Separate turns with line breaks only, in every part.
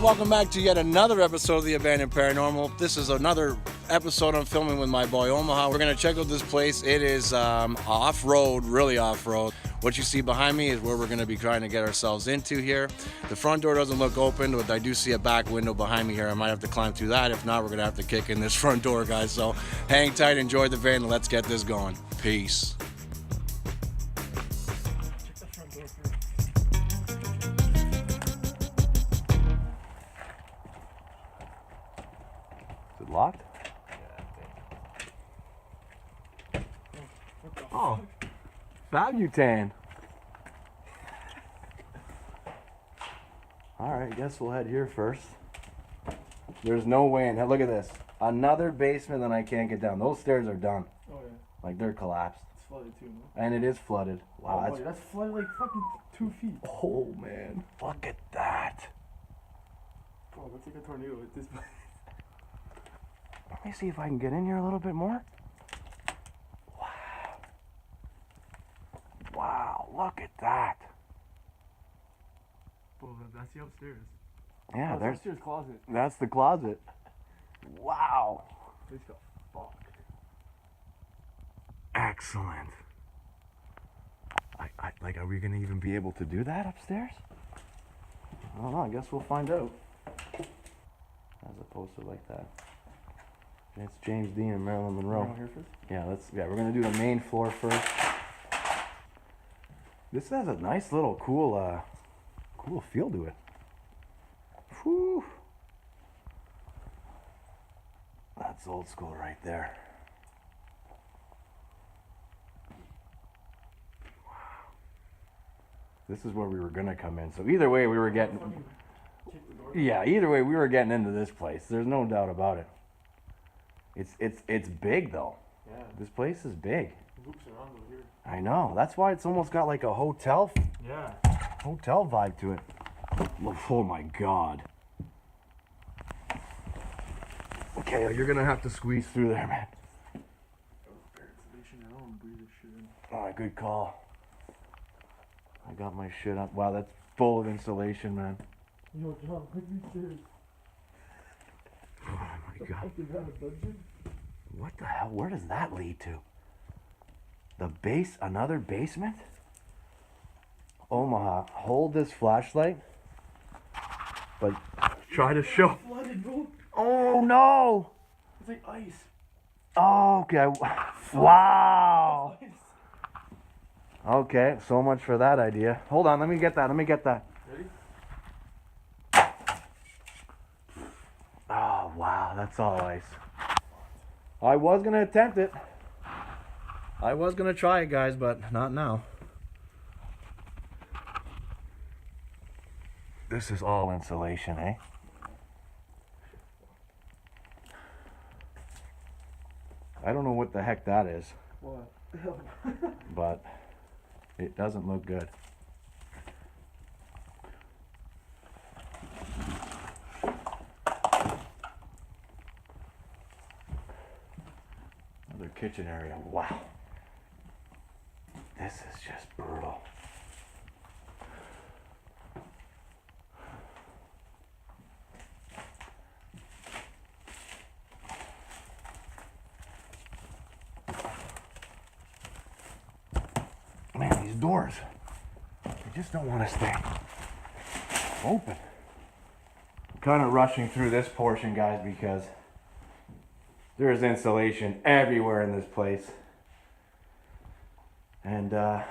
guys, welcome back to yet another episode of The Abandoned Paranormal. This is another episode I'm filming with my boy Omaha. We're going to check out this place. It is off-road, really off-road. What you see behind me is where we're going to be trying to get ourselves into here. The front door doesn't look open, but I do see a back window behind me here. I might have to climb through that. If not, we're going to have to kick in this front door, guys. So hang tight, enjoy the van, and let's get this going. Peace. Locked? Yeah, oh, Fabutan. All right, guess we'll head here first. There's no way in hell. Look at this. Another basement that I can't get down. Those stairs are done. Oh yeah. Like they're collapsed. It's flooded too, no? And it is flooded. Wow,
oh, that's flooded like fucking 2 feet.
Oh man, look at that.
Oh, that's like a tornado at this place.
Let me see if I can get in here a little bit more. Wow. Wow, look at that.
Oh, that's the upstairs.
Yeah,
there's the upstairs closet.
That's the closet. Wow.
This got fucked.
Excellent. Like, are we gonna even be able to do that upstairs? I don't know, I guess we'll find out. As opposed to like that. It's James Dean and Marilyn Monroe.
Here first?
Yeah, we're gonna do the main floor first. This has a nice little cool feel to it. Whew. That's old school right there. Wow. This is where we were gonna come in. So either way we were getting either way we were getting into this place. There's no doubt about it. It's big though.
Yeah.
This place is big.
It loops around over here.
I know. That's why it's almost got like a hotel vibe to it. Oh my god. Okay, you're gonna have to squeeze through there, man. Oh, good call. I got my shit up. Wow, that's full of insulation, man.
Yo, John, look at these stairs.
Oh my god. What the hell? Where does that lead to? Another basement? Omaha, hold this flashlight, but try to show.
Flooded, bro.
Oh no!
It's like ice.
Oh, okay. Wow. Okay, so much for that idea. Hold on, let me get that.
Ready?
Oh wow, that's all ice. I was gonna attempt it. I was gonna try it, guys, but not now. This is all insulation, eh? I don't know what the heck that is.
What?
But it doesn't look good. Another kitchen area. Wow. This is just brutal. Man, these doors, they just don't want to stay open. I'm kind of rushing through this portion, guys, because there's insulation everywhere in this place. And gotta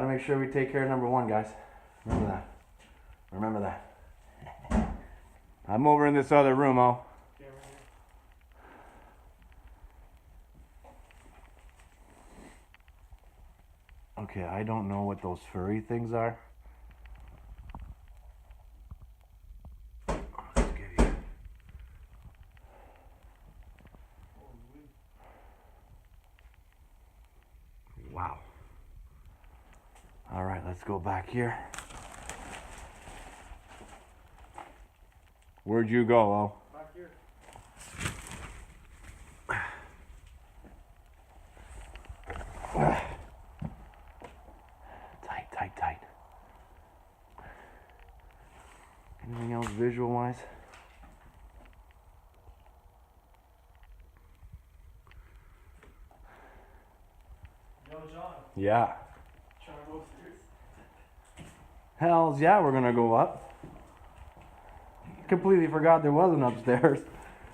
make sure we take care of number one, guys. Remember that. I'm over in this other room, oh. Okay, I don't know what those furry things are. Let's give you. Wow. All right, let's go back here. Where'd you go, oh?
Back here.
Tight.
John.
Yeah.
Trying to go upstairs.
Hells yeah, we're gonna go up. Completely forgot there was an upstairs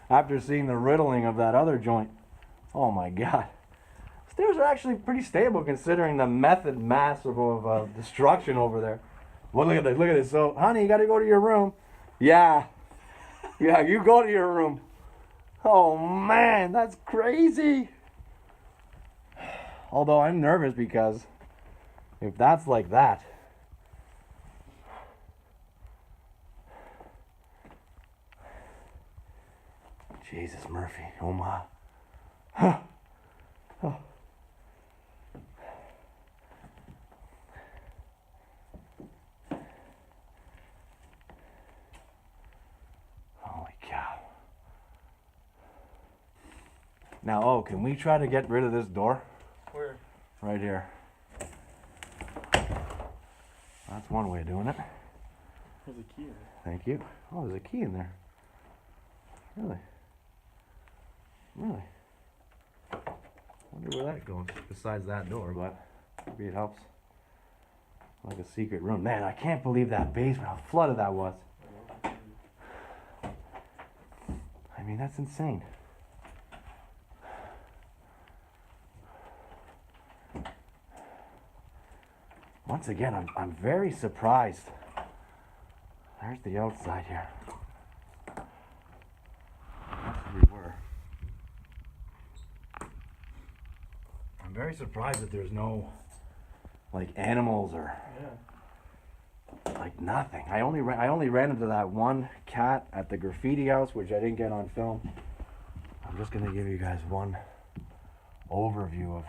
after seeing the riddling of that other joint. Oh my god. Stairs are actually pretty stable considering the method mass of destruction over there. Well, look at this, look at this. So, honey, you gotta go to your room. Yeah. Yeah, you go to your room. Oh man, that's crazy. Although I'm nervous because if that's like that, Jesus, Murphy, Omaha. Huh. Oh. Holy cow. Now, oh, can we try to get rid of this door?
Where?
Right here. That's one way of doing it.
There's a key in it.
Thank you. Oh, there's a key in there. Really? Really? Wonder where that goes, besides that door, but maybe it helps. Like a secret room. Man, I can't believe that basement, how flooded that was. I mean, that's insane. Once again, I'm very surprised. There's the outside here. That's where we were. I'm very surprised that there's no, like, animals or, like, nothing. I only ran into that one cat at the graffiti house, which I didn't get on film. I'm just gonna give you guys one overview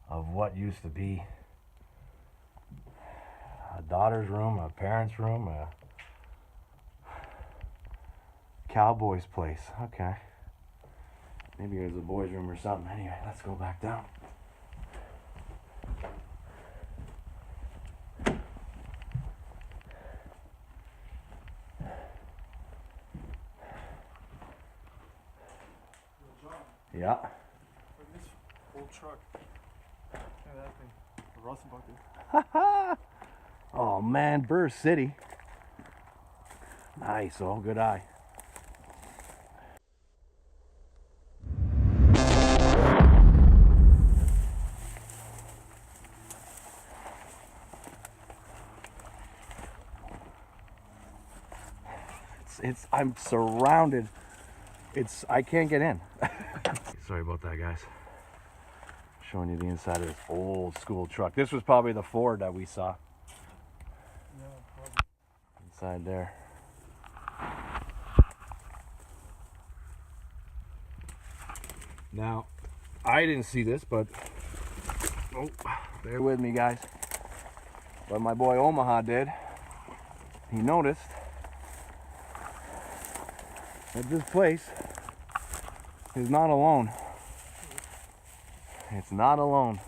of what used to be a daughter's room, a parent's room, a cowboy's place. Okay. Maybe it was a boy's room or something. Anyway, let's go back down. Yeah.
Look at this old truck. Look at that thing. A rust bucket.
Oh man, Burr City. Nice, oh good eye. I'm surrounded. I can't get in. Sorry about that, guys. Showing you the inside of this old school truck. This was probably the Ford that we saw.
Yeah, probably.
Inside there. Now, I didn't see this, but oh, bear with me, guys. But my boy Omaha did. He noticed that this place is not alone. It's not alone.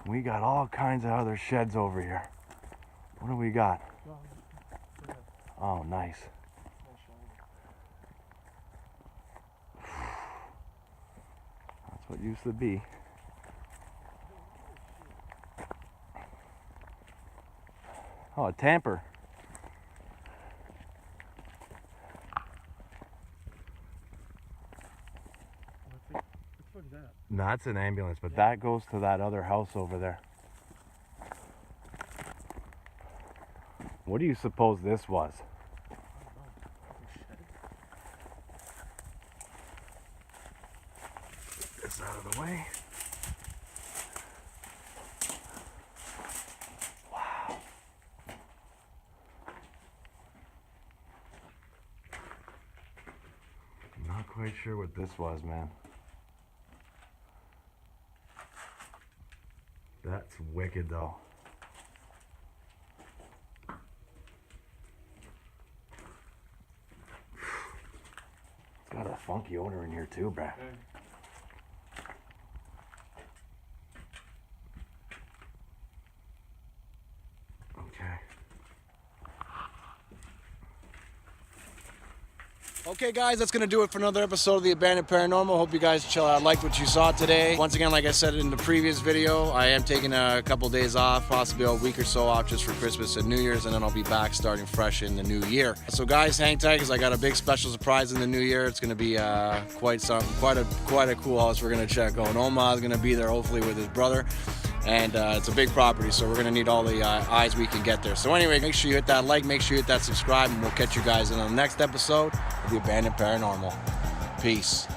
We got all kinds of other sheds over here. What do we got? Oh, nice. That's what used to be. Oh, a tamper.
What is that?
No, that's an ambulance, but that goes to that other house over there. What do you suppose this was? Get this out of the way. Wow. Not quite sure what this was, man. That's wicked though. It's got a funky odor in here too, bruh. Okay.
Okay, guys, that's going to do it for another episode of The Abandoned Paranormal. Hope you guys liked what you saw today. Once again, like I said in the previous video, I am taking a couple days off, possibly a week or so off just for Christmas and New Year's, and then I'll be back starting fresh in the new year. So guys, hang tight because I got a big special surprise in the new year. It's going to be quite a cool house we're going to check out. Omaha is going to be there, hopefully, with his brother. And it's a big property, so we're going to need all the eyes we can get there. So anyway, make sure you hit that like, make sure you hit that subscribe, and we'll catch you guys in the next episode of The Abandoned Paranormal. Peace.